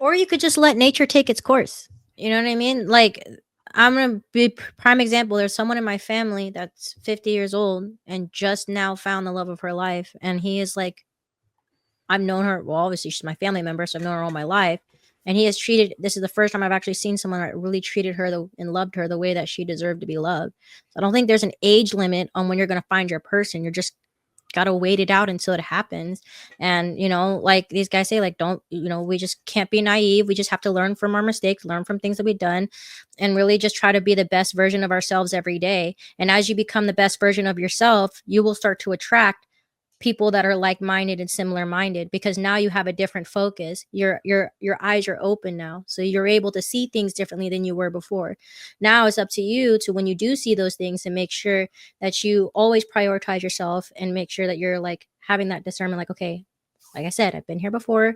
Or you could just let nature take its course. You know what I mean? Like, I'm gonna be prime example. There's someone in my family that's 50 years old and just now found the love of her life, and he is like, I've known her. Well, obviously she's my family member, so I've known her all my life. And he has treated. This is the first time I've actually seen someone that really treated her and loved her the way that she deserved to be loved. So I don't think there's an age limit on when you're gonna find your person. You're just gotta wait it out until it happens. And like these guys say, like, don't, we just can't be naive. We just have to learn from our mistakes, learn from things that we've done, and really just try to be the best version of ourselves every day. And as you become the best version of yourself, you will start to attract people that are like-minded and similar minded, because now you have a different focus. Your eyes are open now, so you're able to see things differently than you were before. Now it's up to you to, when you do see those things, to make sure that you always prioritize yourself and make sure that you're like having that discernment, like, okay, like I said, I've been here before,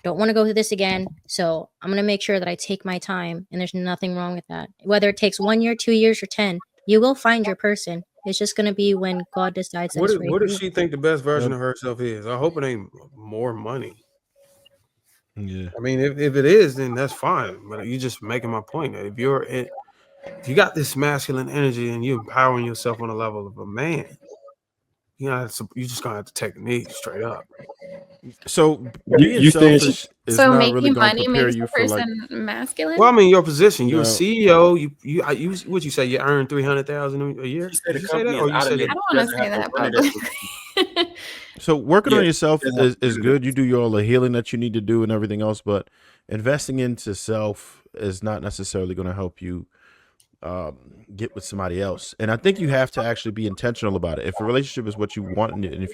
don't want to go through this again, so I'm going to make sure that I take my time. And there's nothing wrong with that. Whether it takes 1 year, 2 years, or 10, you will find your person. It's just going to be when God decides that it's right What for does you. she think the best version of herself is? I hope it ain't more money. Yeah. I mean, if it is, then that's fine. But you just making my point that if you got this masculine energy and you're empowering yourself on the level of a man, you just gonna have to take a knee straight up. So being You saying she? selfish is So not really making going to money prepare makes you the for like. person masculine? Well, I mean, your position, you're a No. CEO. You what you say? You earn 300,000 a year. She said Did the you say that, company is or you out of said it. it? I don't She want to doesn't say have that to run it. publicly. So working Yeah, on yourself she doesn't have is to good. You do all the healing that you need to do and everything else, but investing into self is not necessarily going to help you get with somebody else. And I think you have to actually be intentional about it. If a relationship is what you want, and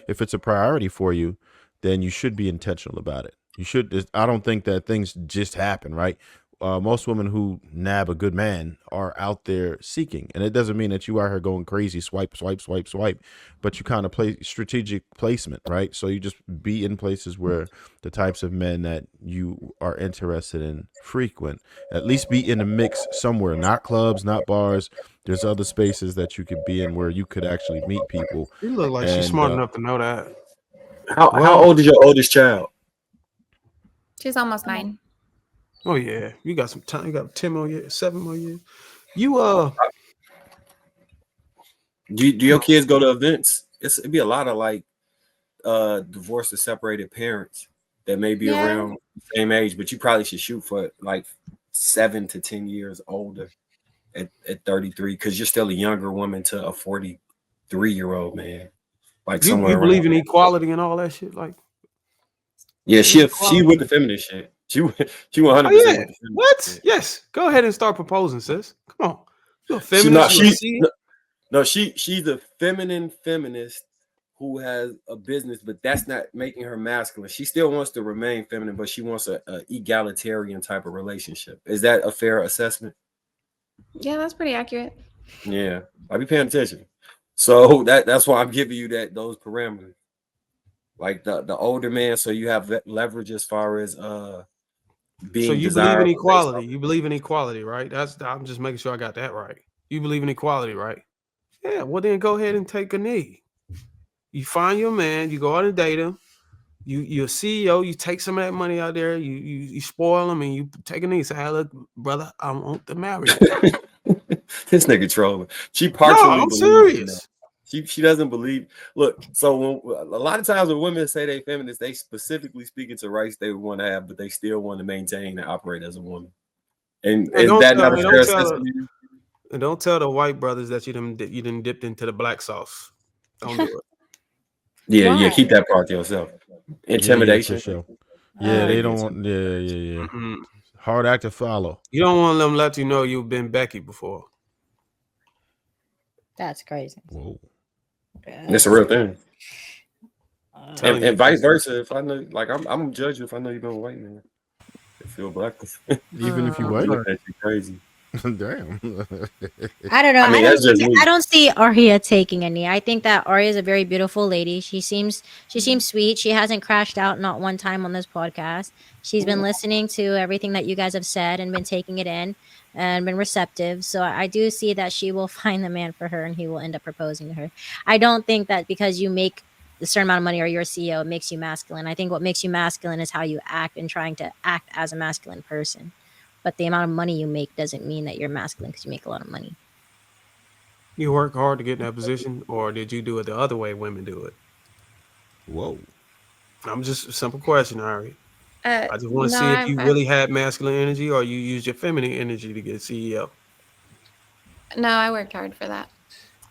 if it's a priority for you, then you should be intentional about it. You should. I don't think that things just happen, right? Most women who nab a good man are out there seeking, and it doesn't mean that you are here going crazy, swipe, swipe, swipe, swipe, but you kind of play strategic placement, right? So you just be in places where the types of men that you are interested in frequent, at least be in a mix somewhere, not clubs, not bars. There's other spaces that you could be in where you could actually meet people. You look like she's And smart enough to know that. How Well, old is your oldest child? She's almost 9. oh yeah, you got some time. You got 10 more years, 7 more years. You Do your kids go to events? It'd be a lot of like divorced or separated parents that may be Yeah. around the same age, but you probably should shoot for like 7 to 10 years older at 33, because you're still a younger woman to a 43-year-old man. Like you somewhere around believe in there. equality and all that shit, like Yeah, she equality. with the feminist shit. She 100% Oh with the yeah, feminist what? shit. Yes, go ahead and start proposing, sis. Come on, you're a She not feminist. You a she C. no she's a feminine feminist who has a business, but that's not making her masculine. She still wants to remain feminine, but she wants a egalitarian type of relationship. Is that a fair assessment? Yeah, that's pretty accurate. Yeah, I be paying attention. So that's why I'm giving you those parameters. Like the older man, so you have leverage as far as So being you believe in desirable based equality. off. You believe in equality, right? I'm just making sure I got that right. You believe in equality, right? Yeah. Well, then go ahead and take a knee. You find your man. You go out and date him. You're a CEO. You take some of that money out there. You spoil him, and you take a knee. Say, hey, look, brother, I want to marry you. This nigga trolling. She No, partially I'm believes in that. serious. She doesn't believe. Look, so a lot of times when women say they feminists, they specifically speaking to rights they would want to have, but they still want to maintain and operate as a woman. And And is that not a fair assessment? don't tell the white brothers that you didn't dipped into the black sauce. Don't do it. Yeah, Why? keep that part to yourself. Yeah, Intimidation. for sure. Yeah, They they get don't want. Yeah. Mhm. Hard act to follow. You don't want them to let you know you've been Becky before. That's crazy. Whoa. That's a real thing. Telling you. And vice versa. If I know, like, I'm gonna judge you if I know you've been a white man. If feel black. Even if you I'm white. looking at you crazy. Damn. I don't know. I mean, that's just me. I don't see Arya taking a knee. I think that Arya is a very beautiful lady. She seems sweet. She hasn't crashed out not one time on this podcast. She's been listening to everything that you guys have said and been taking it in and been receptive. So I do see that she will find the man for her and he will end up proposing to her. I don't think that because you make a certain amount of money or you're a CEO, it makes you masculine. I think what makes you masculine is how you act and trying to act as a masculine person. But the amount of money you make doesn't mean that you're masculine because you make a lot of money. You work hard to get in that position, or did you do it the other way women do it? Whoa. I'm just a simple question, Ari. I just want to No, see if you really had masculine energy or you used your feminine energy to get CEO. no, I worked hard for that.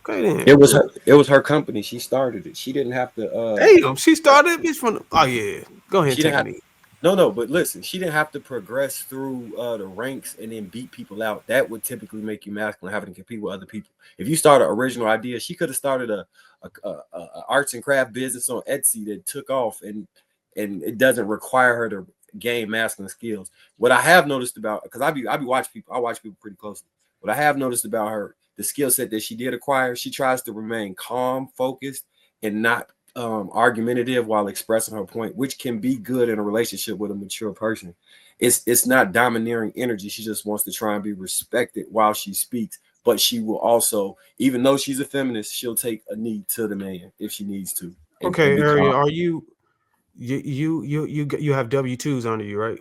Okay, then. It was her company. She started it. She didn't have to. Damn, she started bitch from the, oh yeah. Go ahead and She take didn't a have. knee. No, but listen, she didn't have to progress through the ranks and then beat people out. That would typically make you masculine, having to compete with other people. If you start an original idea, she could have started a arts and craft business on Etsy that took off, and it doesn't require her to gain masculine skills. What I have noticed about, because I watch people pretty closely. What I have noticed about her, the skill set that she did acquire, she tries to remain calm, focused, and not argumentative while expressing her point, which can be good in a relationship with a mature person. It's not domineering energy. She just wants to try and be respected while she speaks, but she will also, even though she's a feminist, she'll take a knee to the man if she needs to. Okay, Ari, are you have W-2s under you, right?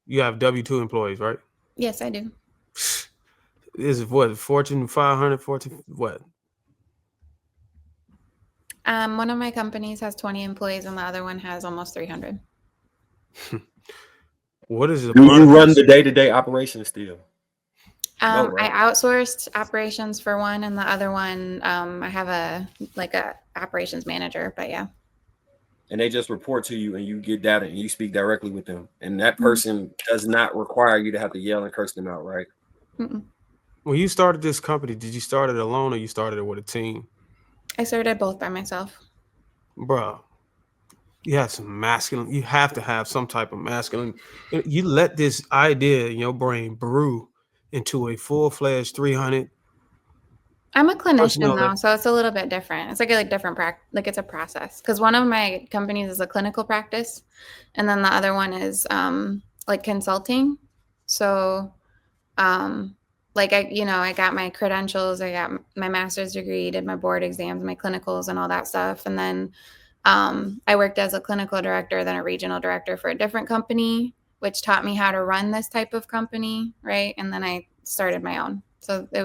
You have W-2 employees, right? Yes, I do. Is it what, Fortune 500, Fortune what? One of my companies has 20 employees and the other one has almost 300. What is the Do you purpose? run the day-to-day operation still? No, right? I outsourced operations for one, and the other one, I have a operations manager. But yeah. And they just report to you, and you get data, and you speak directly with them. And that person does not require you to have to yell and curse them out, right? Mm-mm. When you started this company, did you start it alone or you started it with a team? I started both by myself. Bruh, you have some masculine, you have to have some type of masculine. You let this idea in your brain brew into a full-fledged 300. I'm a clinician Personality. though, so it's a little bit different. It's like a different practice, like it's a process. Because one of my companies is a clinical practice, and then the other one is like consulting. So, like I got my credentials, I got my master's degree, did my board exams, my clinicals, and all that stuff, and then I worked as a clinical director, then a regional director for a different company, which taught me how to run this type of company, right? And then I started my own. So it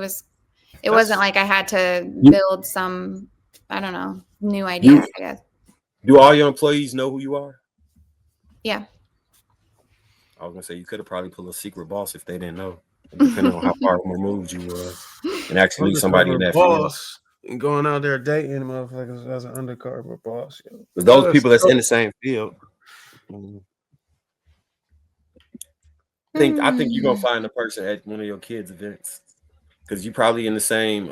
wasn't like I had to build some, I don't know, new idea, I guess. Do all your employees know who you are? Yeah. I was gonna say you could have probably pulled a secret boss if they didn't know, depending on how far removed you were, and actually somebody in that boss field. And going out there dating motherfuckers as an undercover boss. Those people that's in the same field. I think you're gonna find a person at one of your kids' events, because you probably in the same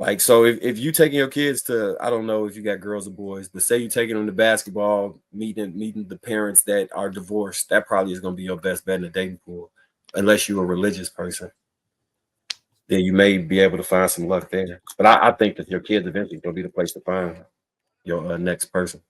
like, so if you taking your kids to, I don't know if you got girls or boys, but say you're taking them to basketball, meeting the parents that are divorced, that probably is gonna be your best bet in the dating pool, unless you're a religious person. Then you may be able to find some luck there. But I think that your kids eventually gonna be the place to find your next person.